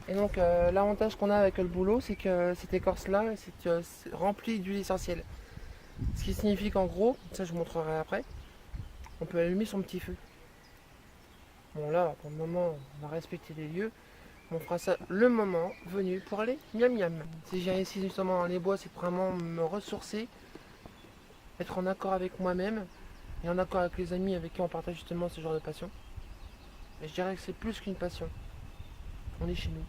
Et donc l'avantage qu'on a avec le boulot, c'est que cette écorce-là, c'est rempli d'huile essentielle. Ce qui signifie qu'en gros, ça je vous montrerai après, on peut allumer son petit feu. Bon là, pour le moment, on va respecter les lieux. On fera ça le moment venu pour aller miam miam. Si j'ai ici justement dans les bois, c'est vraiment me ressourcer, être en accord avec moi-même et en accord avec les amis avec qui on partage justement ce genre de passion. Et je dirais que c'est plus qu'une passion. On est chez nous.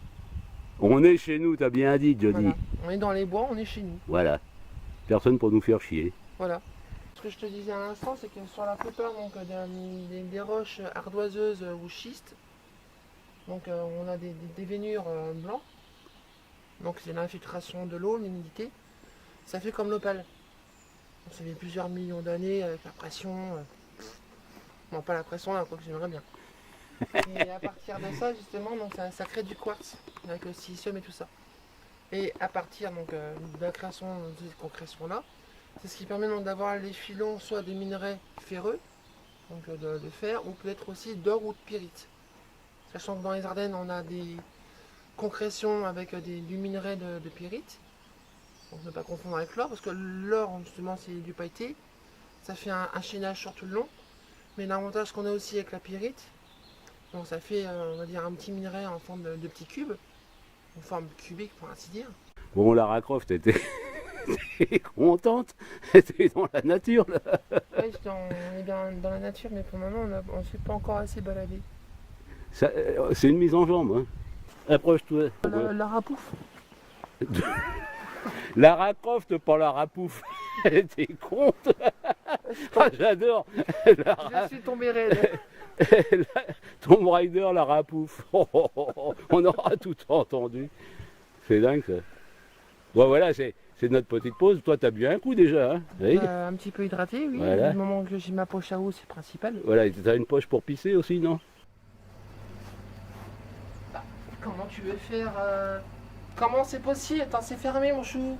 On est chez nous, t'as bien dit, Jody. Voilà. On est dans les bois, on est chez nous. Voilà. Personne pour nous faire chier. Voilà. Ce que je te disais à l'instant, c'est que sur la plupart donc, des roches ardoiseuses ou schistes, donc on a des vénures blancs. Donc c'est l'infiltration de l'eau, l'humidité. Ça fait comme l'opale. Donc, ça fait plusieurs millions d'années avec la pression. Bon, pas la pression là, quoi que j'aimerais bien. Et à partir de ça, justement, donc, ça crée du quartz avec le silicium et tout ça. Et à partir donc, de la création de cette concrétion-là, c'est ce qui permet donc d'avoir les filons soit des minerais ferreux, donc de fer, ou peut-être aussi d'or ou de pyrite. Sachant que dans les Ardennes, on a des concrétions avec du minerai de pyrite. Donc ne pas confondre avec l'or, parce que l'or, justement, c'est du pailleté. Ça fait un chaînage sur tout le long. Mais l'avantage qu'on a aussi avec la pyrite, donc ça fait, on va dire, un petit minerai en forme de petits cubes, en forme cubique pour ainsi dire. Bon, Lara Croft était contente, elle était dans la nature là. Oui, on est bien dans la nature, mais pour le moment, on ne s'est pas encore assez baladé. C'est une mise en jambe, hein. Approche-toi. Lara Pouf. Lara Croft, pas Lara Pouf. Elle était conte. Ah, j'adore. Je suis tombé raide. Tomb Raider, Lara Pouf. On aura tout entendu. C'est dingue ça. Bon voilà, c'est notre petite pause. Toi, t'as bu un coup déjà, hein, oui. Un petit peu hydraté, oui. Voilà. Du moment que j'ai ma poche à eau, c'est principal. Voilà, t'as une poche pour pisser aussi, non? Bah, comment tu veux faire Comment c'est possible? Attends, c'est fermé, mon chou.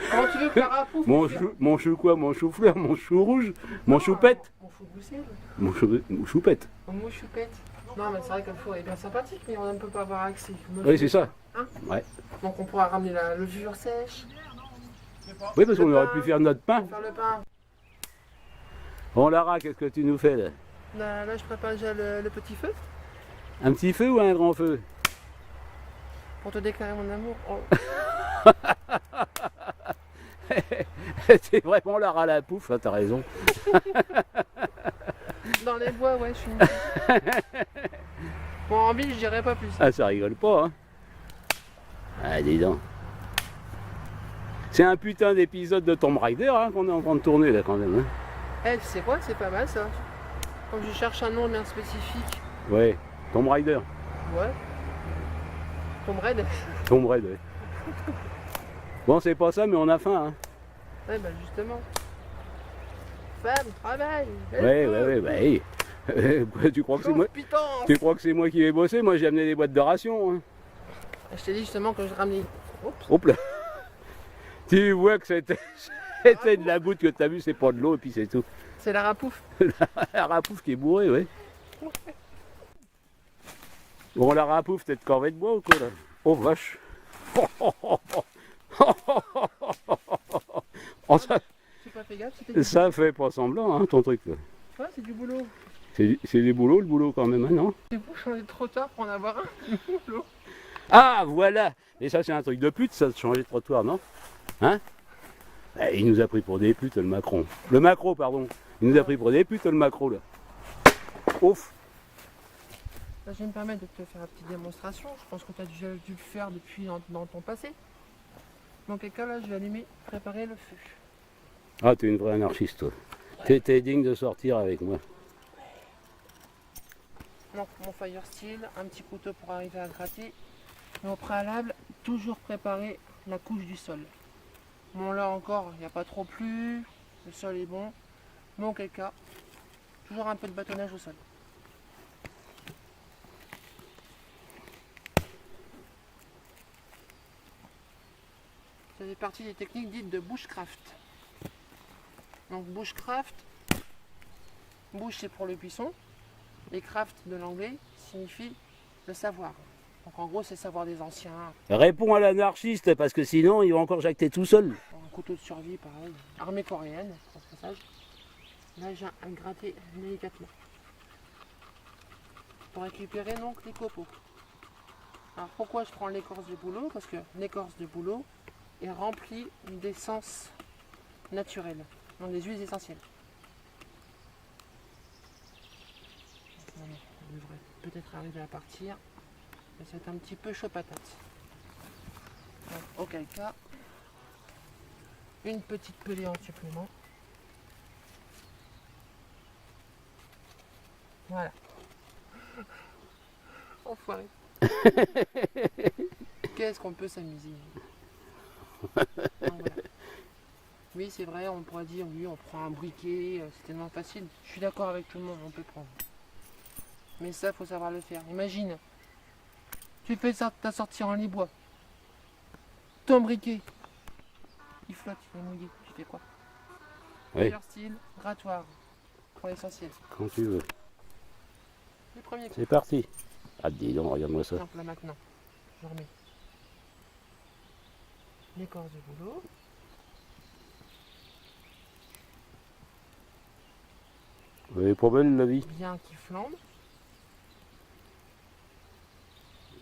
Comment tu veux que Lara Pouf Mon chou quoi? Mon chou-fleur, mon chou rouge, mon choupette? Mon chou Bruxelles. Mon choupette. Mon choupette. Non, mais c'est vrai que le four est bien sympathique, mais on ne peut pas avoir accès. Oui, c'est ça. Hein? Ouais. Donc on pourra ramener la levure sèche. Oui, parce qu'on Le aurait pain. pu faire notre pain. Faire le pain. Bon, Lara, qu'est-ce que tu nous fais là? Là, je prépare déjà le petit feu Un petit feu ou un grand feu? pour te déclarer mon amour. Oh. C'est vraiment Lara la pouf, hein, t'as raison. Dans les bois, ouais, je suis une... Bon, en ville, je dirais pas plus. Ah, ça rigole pas, hein. Ah, dis donc. C'est un putain d'épisode de Tomb Raider hein, qu'on est en train de tourner là quand même. Hein. Eh, tu sais quoi, c'est pas mal ça. Comme je cherche un nom bien spécifique. Ouais, Tomb Raider. Ouais. Tomb Raid. Tomb Raider, ouais. Bon, c'est pas ça, mais on a faim. Hein. Ouais, bah justement. Femme, travail. Ouais. Tu crois que c'est moi? Pitance. Tu crois que c'est moi qui vais bosser? Moi, j'ai amené des boîtes de rations. Hein. Je t'ai dit justement que je ramenais. Oups. Hop là. Tu vois que c'était de la goutte que t'as vu, c'est pas de l'eau et puis c'est tout. C'est la rapouf. La rapouf qui est bourrée, ouais. Bon, la rapouf, t'es de corvée de bois ou quoi là? Oh vache. Oh, ça, J'ai pas fait gaffe, c'était ça fait pas semblant, hein, ton truc là. Ouais, c'est du boulot. C'est du boulot, le boulot quand même, hein, non? C'est vous, j'en ai trop tard pour en avoir un. Du boulot. Ah, voilà. Et ça, c'est un truc de pute, ça, de changer de trottoir, non? Hein? Il nous a pris pour des putes, le Macron. Le Macron, pardon. Il nous a pris pour des putes le macro là. Ouf. Là, je vais me permettre de te faire une petite démonstration. Je pense que tu as déjà dû le faire depuis dans ton passé. Dans quel cas, là, je vais allumer, préparer le feu. Ah, t'es une vraie anarchiste, toi. T'es digne de sortir avec moi. Donc, mon fire steel, un petit couteau pour arriver à gratter. Mais au préalable, toujours préparer la couche du sol. Bon, là encore, il n'y a pas trop plu. Le sol est bon. Mais en quel cas, toujours un peu de bâtonnage au sol. Ça fait partie des techniques dites de bushcraft. Donc bushcraft, bush c'est pour le buisson, et craft de l'anglais signifie le savoir. Donc en gros c'est le savoir des anciens. Réponds à l'anarchiste, parce que sinon, il va encore jacter tout seul. Un couteau de survie pareil, armée coréenne, pour ce passage. Là j'ai un gratté délicatement. Pour récupérer donc les copeaux. Alors pourquoi je prends l'écorce de bouleau? Parce que l'écorce de bouleau est remplie d'essence naturelle, donc des huiles essentielles. On devrait peut-être arriver à partir, mais c'est un petit peu chaud patate. Donc, auquel cas, une petite pelée en supplément. Voilà. Enfoiré. Qu'est-ce qu'on peut s'amuser. Voilà. Oui, c'est vrai, on pourrait dire, oui, on prend un briquet, c'est tellement facile. Je suis d'accord avec tout le monde, on peut prendre. Mais ça, faut savoir le faire. Imagine, tu fais ta sortie en lit-bois. Ton briquet, il flotte, il est mouillé. Tu fais quoi? Oui. Meilleur style, grattoir, pour l'essentiel. Quand tu veux. Le premier coup. C'est parti. Ah, dis donc, regarde-moi ça. Donc là maintenant, je remets l'écorce de bouleau. Vous avez pas belle la vie. Bien qui flambe.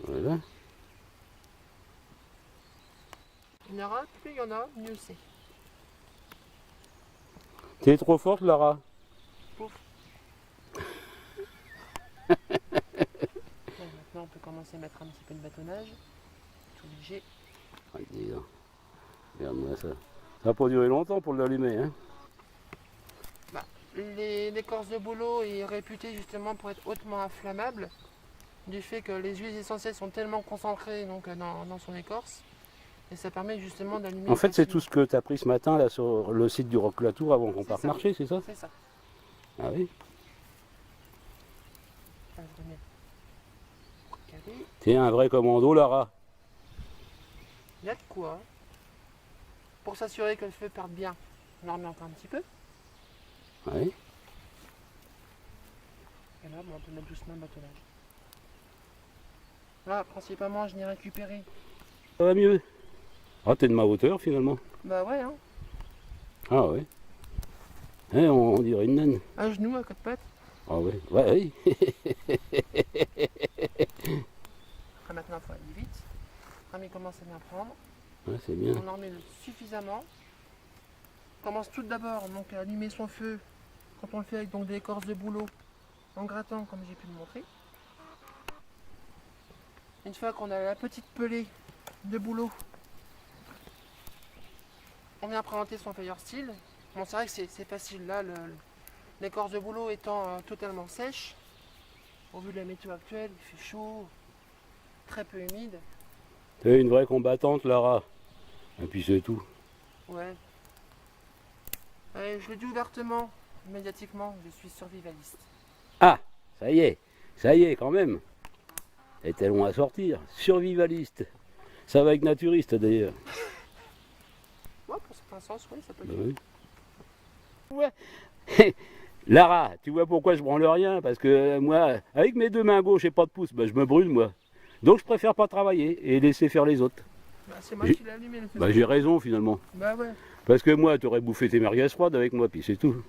Voilà. Il y en aura, plus il y en a, mieux c'est. T'es trop forte, Lara. Pouf. Maintenant on peut commencer à mettre un petit peu de bâtonnage. Tout léger. Ah, dis donc. Regarde-moi ça. Ça va pas durer longtemps pour l'allumer, hein. L'écorce de bouleau est réputée justement pour être hautement inflammable, du fait que les huiles essentielles sont tellement concentrées donc, dans son écorce, et ça permet justement d'allumer. En fait, c'est tout ce que tu as pris ce matin là sur le site du Roc La Tour avant qu'on parte marcher, c'est ça? C'est ça. Ah oui. Là, je remets carré. T'es un vrai commando, Lara. Il y a de quoi. Pour s'assurer que le feu parte bien, on en remet encore un petit peu. Oui. Et là, on peut mettre doucement le bâtonnage. Là, principalement, je n'ai récupéré. Ça va mieux. Ah, t'es de ma hauteur finalement. Bah ouais, hein. Ah ouais. Hein, on dirait une naine. À genoux, à quatre pattes. Ah ouais. Ouais, oui. Après, maintenant, il faut aller vite. Quand il commence à bien prendre, Ouais, c'est bien. on en remet suffisamment. On commence tout d'abord donc à allumer son feu quand on le fait avec donc, des écorces de bouleau en grattant comme j'ai pu le montrer. Une fois qu'on a la petite pelée de bouleau, on vient présenter son fire steel. Bon, c'est vrai que c'est facile là, l'écorce de bouleau étant totalement sèche. Au vu de la météo actuelle, il fait chaud, très peu humide. T'es une vraie combattante, Lara. Et puis c'est tout. Ouais. Je le dis ouvertement, médiatiquement, je suis survivaliste. Ah, ça y est quand même. C'était long à sortir. Survivaliste. Ça va avec naturiste d'ailleurs. Ouais, pour certains sens, oui, ça peut Ben être. oui. Ouais. Lara, tu vois pourquoi je branle rien? Parce que moi, avec mes deux mains gauches et pas de pouce, ben, je me brûle moi. Donc je préfère pas travailler et laisser faire les autres. Bah, c'est moi qui l'ai allumé le feu. Bah j'ai raison finalement. Bah ouais. Parce que moi, tu aurais bouffé tes merguez froides avec moi, puis c'est tout.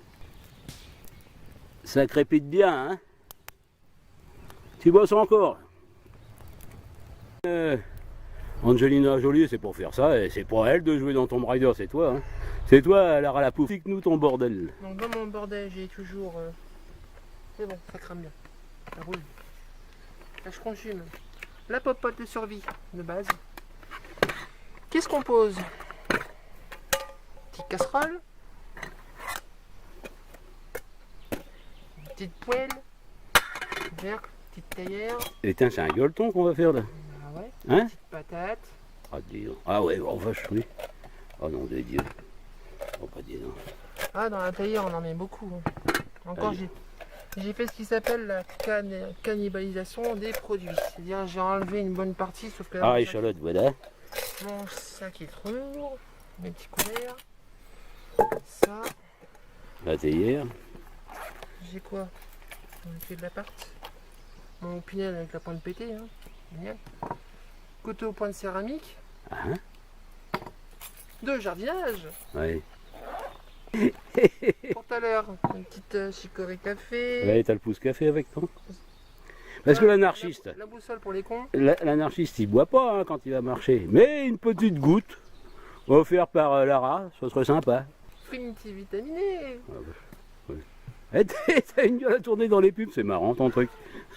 Ça crépite bien, hein? Tu bosses encore. Angelina Jolie, c'est pour faire ça, et c'est pour elle de jouer dans Tomb Raider, c'est toi. Hein. C'est toi, Lara la pouf. Explique-nous ton bordel. Donc dans mon bordel, j'ai toujours... C'est bon, ça crame bien. Ça roule. Là, je consume la popote de survie de base. Qu'est-ce qu'on pose? Petite casserole. Une petite poêle. Verre, petite théière. Et tiens, c'est un gueuleton qu'on va faire là. Ah ouais. Hein? Petite patate. Ah, dis donc. Ah ouais, oh vache, oui. Oh non, des dieux. Oh, pas dis donc. Ah, dans la théière, on en met beaucoup. Encore, Allez. j'ai fait ce qui s'appelle la cannibalisation des produits. C'est-à-dire, j'ai enlevé une bonne partie, sauf que là, Ah, échalote, voilà. mon sac est trop lourd. Mes petits couverts. Ça, La théière. j'ai quoi? On fait de l'appart. Mon pinel avec la pointe pétée. Hein. Génial. Couteau au point de céramique. Ah, hein? De jardinage. Ouais. Pour tout à l'heure, une petite chicorée café. Ouais, t'as le pouce café avec toi. Parce que l'anarchiste, La boussole pour les cons. l'anarchiste, il boit pas hein, quand il va marcher. Mais une petite goutte, offerte par Lara, ce serait sympa. Primitive vitaminée. Ah, bah, ouais. Eh, t'as une gueule à tourner dans les pubs, c'est marrant ton truc.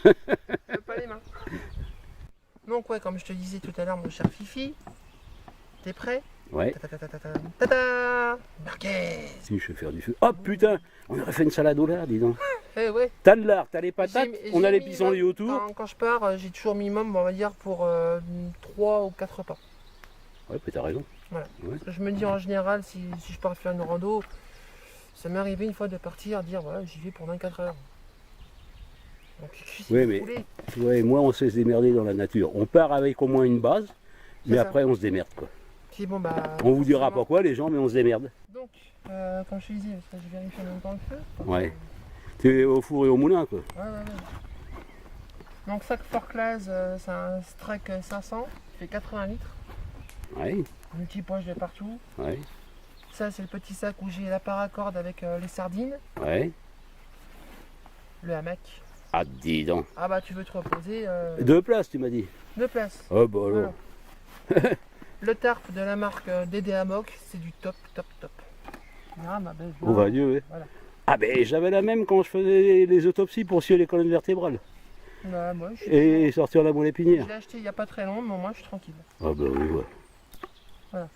Pas les mains. Donc ouais, comme je te disais tout à l'heure, mon cher Fifi, t'es prêt? Ouais. Tata merguez. Si je vais faire du feu. Oh putain, on aurait fait une salade au lard, dis donc. Eh ouais. T'as de lard, t'as les patates, on a J'ai les pissenlits autour. Quand je pars, j'ai toujours minimum, on va dire, pour 3 ou 4 repas. Ouais, puis t'as raison. Voilà. Ouais. Parce que je me dis en général, si je pars faire une rando, ça m'est arrivé une fois de partir, dire voilà, j'y vais pour 24 heures. Donc, Oui, mais toi et moi, on sait se démerder dans la nature. On part avec au moins une base, mais ça. après on se démerde quoi. Puis bon, bah, On vous dira forcément. pourquoi les gens, mais on se démerde. Donc, comme je te disais, parce que je vérifie en même temps le feu. Ouais. T'es au four et au moulin quoi. Ouais. Donc, sac Forclaz, c'est un Strike 500, qui fait 80 litres. Ouais, Multi-poche de partout. ouais, Ça, c'est le petit sac où j'ai la paracorde avec les sardines, ouais. le hamac. Ah dis donc. Ah bah, tu veux te reposer, 2 places tu m'as dit. 2 places. Oh bah alors. Voilà. Le tarp de la marque DD Hammock, c'est du top. Ah, ma belle. Oh va Dieu, ouais. Voilà. Ah ben j'avais la même quand je faisais les autopsies pour scier les colonnes vertébrales. Ouais, moi, je suis Et sortir la moelle Je épinière. l'ai acheté il n'y a pas très longtemps, mais moi je suis tranquille. Ah bah oui, ouais. Voilà.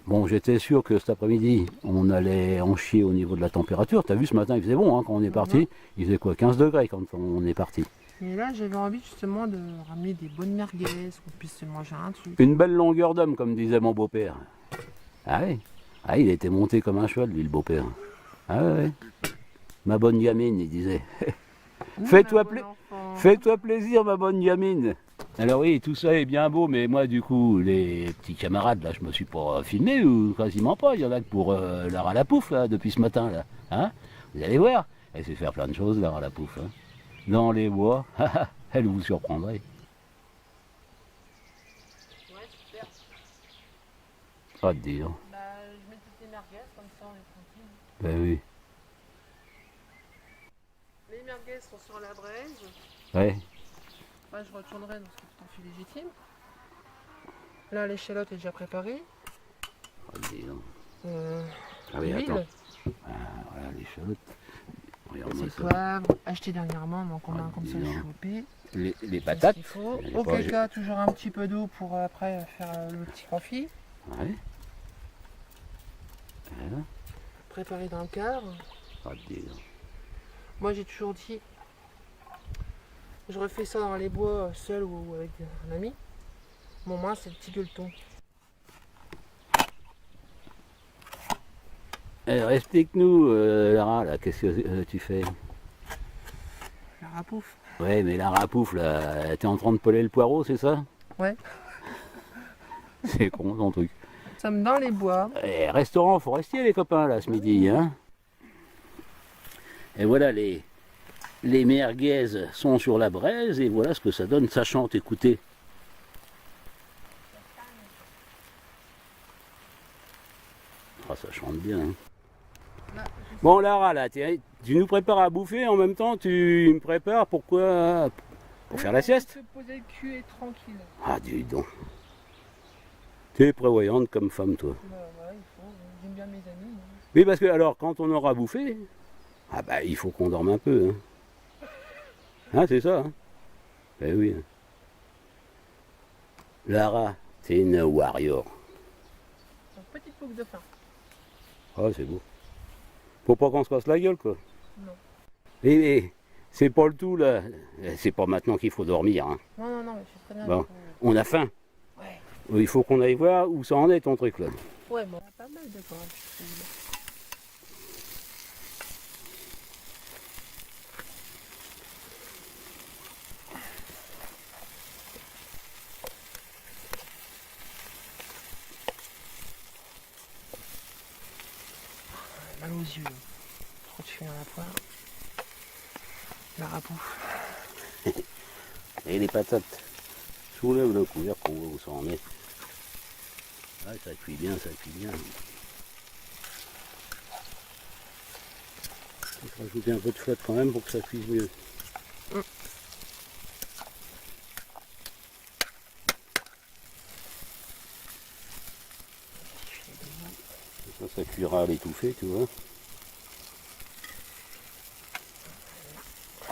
Bon, j'étais sûr que cet après-midi, on allait en chier au niveau de la température. T'as vu ce matin, il faisait bon hein, quand on est parti. Il faisait quoi, 15 degrés quand on est parti. Mais là, j'avais envie justement de ramener des bonnes merguez, qu'on puisse se manger un truc. Une belle longueur d'homme, comme disait mon beau-père. Ah oui. Ah, il était monté comme un cheval, lui, le beau-père. Ah ouais. Ma bonne gamine, il disait. Fais-toi Fais-toi plaisir, ma bonne gamine. Alors oui, tout ça est bien beau, mais moi, du coup, les petits camarades, là, je me suis pas filmé, ou quasiment pas. Il y en a que pour Lara la pouf, là, depuis ce matin, là. Hein, vous allez voir. Elle sait faire plein de choses, Lara la pouf. Hein. Dans les bois, elle vous surprendrait. Ouais, super. Pas de dire. Bah, je mets toutes les merguez, comme ça on est tranquille. Ben oui. Les merguez sont sur la braise. Ouais. Moi, je retournerai dans ce que tu fais légitime. Là, l'échalote est déjà préparée. Pas de dire. Ah oui, L'huile, attends. Ah, voilà, les chalotes. Regarde-moi c'est ça. poivre, acheté dernièrement, donc on a comme ça dis donc. chopé. Les patates. Il faut. J'en ai Auquel pas- cas, toujours un petit peu d'eau pour après faire le petit confit. Ouais. Voilà. Préparé dans le quart. Pas de dire. Moi, j'ai toujours dit, je refais ça dans les bois seul ou avec un ami. Bon, moi, c'est le petit gueuleton. Alors, explique-nous, Lara, là, qu'est-ce que tu fais? La rapouf. Ouais, mais Lara Pouf, là, t'es en train de peler le poireau, c'est ça? Ouais. C'est con ton truc. Nous sommes dans les bois. Et restaurant forestier, les copains, là, ce midi, hein? Et voilà, les merguez sont sur la braise, et voilà ce que ça donne. Ça chante, écoutez. Ah, ça chante bien, hein. Là, Bon, Lara, là, tu nous prépares à bouffer, en même temps, tu me prépares pourquoi? Pour faire la sieste? Se poser le cul et tranquille. Ah, dis donc. T'es prévoyante comme femme, toi. Bah ouais, il faut. J'aime bien mes amis. Moi. Oui, parce que alors, quand on aura bouffé, ah bah il faut qu'on dorme un peu. Hein, hein c'est ça. Hein ben oui. Lara, c'est une warrior. Donc, petite boucle de faim. Ah, c'est beau. Faut pas qu'on se casse la gueule, quoi. Non. Et c'est pas le tout, là. C'est pas maintenant qu'il faut dormir. Hein. Non, mais je suis très bien. Bon, on a faim. Ouais. Il faut qu'on aille voir où ça en est, ton truc, là. Ouais, bon, on a pas mal de corps. Mal aux yeux. Trop de fumée dans la poire. La rapouffe. Et les patates. Soulève le couvercle pour voir où ça en est. Ah, ça cuit bien, ça cuit bien. Il faut rajouter un peu de flotte quand même pour que ça cuise mieux. Ça cuira à l'étouffer, tu vois.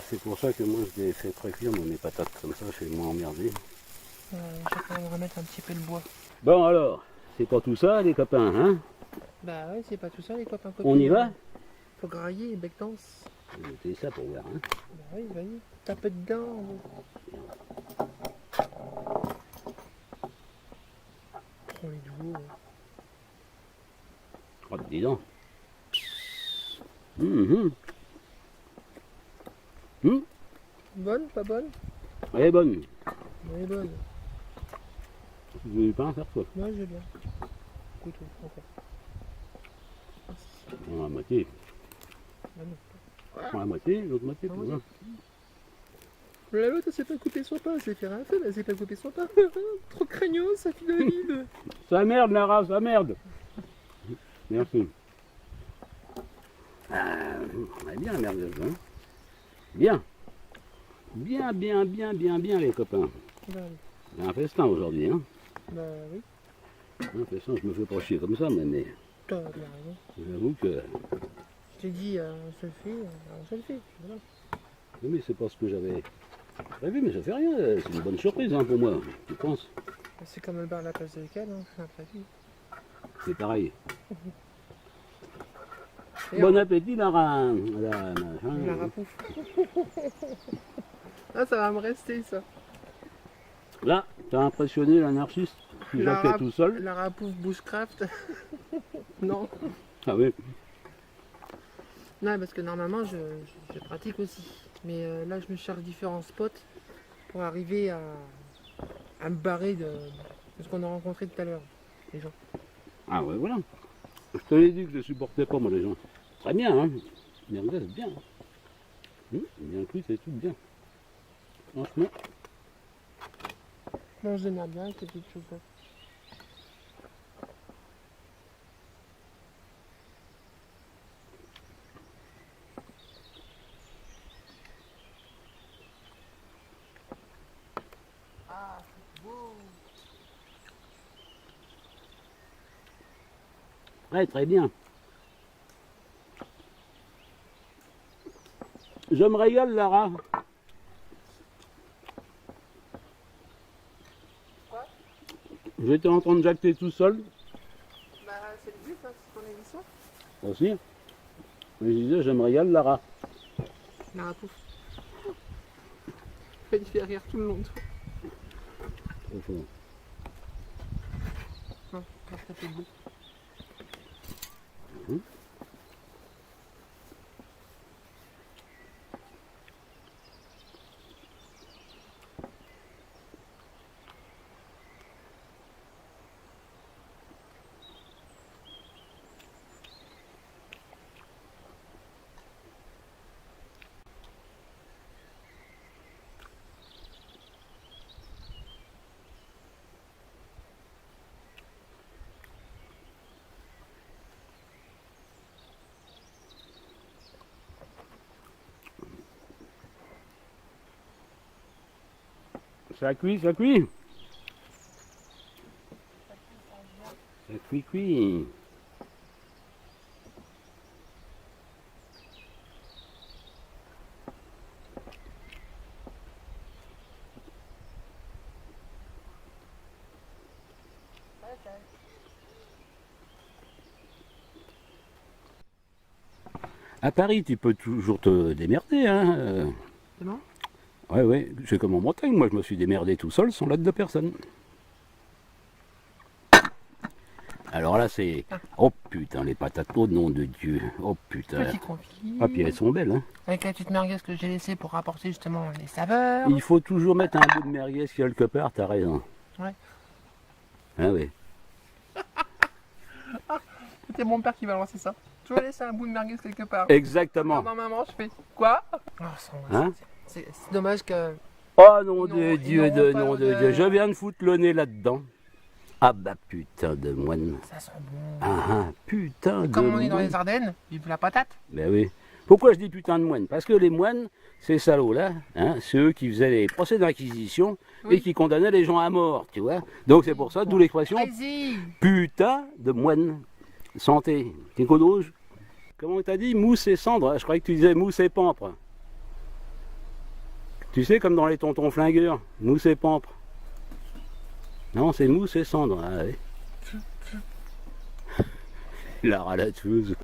C'est pour ça que moi je les fais précuire dans mes patates, comme ça je suis moins emmerdé. Je vais quand même remettre un petit peu le bois. Bon alors, c'est pas tout ça les copains, hein? Bah ouais, c'est pas tout ça les copains. On y va? Faut grailler, bec danse. Je vais noter ça pour voir, hein? Bah oui, vas-y, tape dedans. On est doux. Oh, dis donc. Hum. Bonne, pas bonne? Elle est bonne. Elle est bonne. Tu veux du pain faire toi? Moi j'ai bien. Couteau, encore. On a la moitié. Ah non. On a la moitié, l'autre moitié, Ah tu oui. vois. L'autre elle s'est pas coupé son pain, elle s'est fait rien faire, elle s'est pas coupé son pain. Trop craignos, sa fille d'olive. Ça merde Lara, ça merde. Merci. Ah, elle est bien la merguez, hein? Bien. Bien les copains. Bah Il y a un festin aujourd'hui, hein? oui, Un festin, je me fais pas chier comme ça, mais t'as bien raison. j'avoue que... Je t'ai dit, on se le fait, on se le fait. Voilà. Oui, mais c'est pas ce que j'avais prévu, mais ça fait rien. C'est une bonne surprise hein, pour moi, tu penses? C'est comme le bar à la place de Cal, hein, c'est imprévu. C'est pareil. Et Bon on- appétit, Lara. La rapouffe. Ah, ça va me rester ça. Là, t'as impressionné l'anarchiste qui La jaquait rap- tout seul. La rapouffe bushcraft. Non. Ah oui. Non, parce que normalement, je pratique aussi. Mais là, je me cherche différents spots pour arriver à me barrer de ce qu'on a rencontré tout à l'heure, les gens. Ah ouais, voilà. Je te l'ai dit que je ne supportais pas, moi, les gens. Très bien, hein. Merguez, bien. Bien cuit, c'est tout bien. Franchement. Moi, je démarre bien avec ces petites choses-là. Ah, c'est beau. Ouais, très bien. Je me régale, Lara. Quoi? J'étais en train de jacter tout seul Bah, c'est le but, hein, c'est ton émission. aussi. Mais je disais, je me régale, Lara. La rapouffe. Il fait rire tout le long. Trop fort. Non, on va se taper le bout. Ça cuit, ça cuit. Cuit. À Paris, tu peux toujours te démerder, hein. C'est bon? Ouais, c'est comme en Bretagne, moi je me suis démerdé tout seul sans l'aide de personne. Alors là c'est... Oh putain, les patates, oh nom de Dieu, oh putain. Petit confit. Ah puis elles sont belles, hein. Avec la petite merguez que j'ai laissée pour rapporter justement les saveurs. Il faut toujours mettre un bout de merguez quelque part, t'as raison. Ouais. Ah oui. C'était mon père qui va lancer ça. Tu vas laisser un bout de merguez quelque part. Exactement. Dans maman, je fais quoi? Hein? C'est dommage que. Oh nom Ils de n'auront- Dieu, ils n'auront pas nom de l'odeur. Dieu, je viens de foutre le nez là-dedans. Ah bah putain de moine. Ça sent bon. Ah putain de Comme on est dans moine. les Ardennes, vive la patate. Ben oui. Pourquoi je dis putain de moine? Parce que les moines, ces salauds-là, hein, c'est eux qui faisaient les procès d'inquisition Oui. et qui condamnaient les gens à mort, tu vois. Donc c'est pour ça, d'où l'expression Allez-y. putain de moine. Santé. Quelque chose? Comment t'as dit? Mousse et cendre. Je croyais que tu disais mousse et pampre. Tu sais, comme dans les tontons flingueurs, mousse et pampre. Non, c'est mousse et cendre. Ah, ouais. La ralateuse.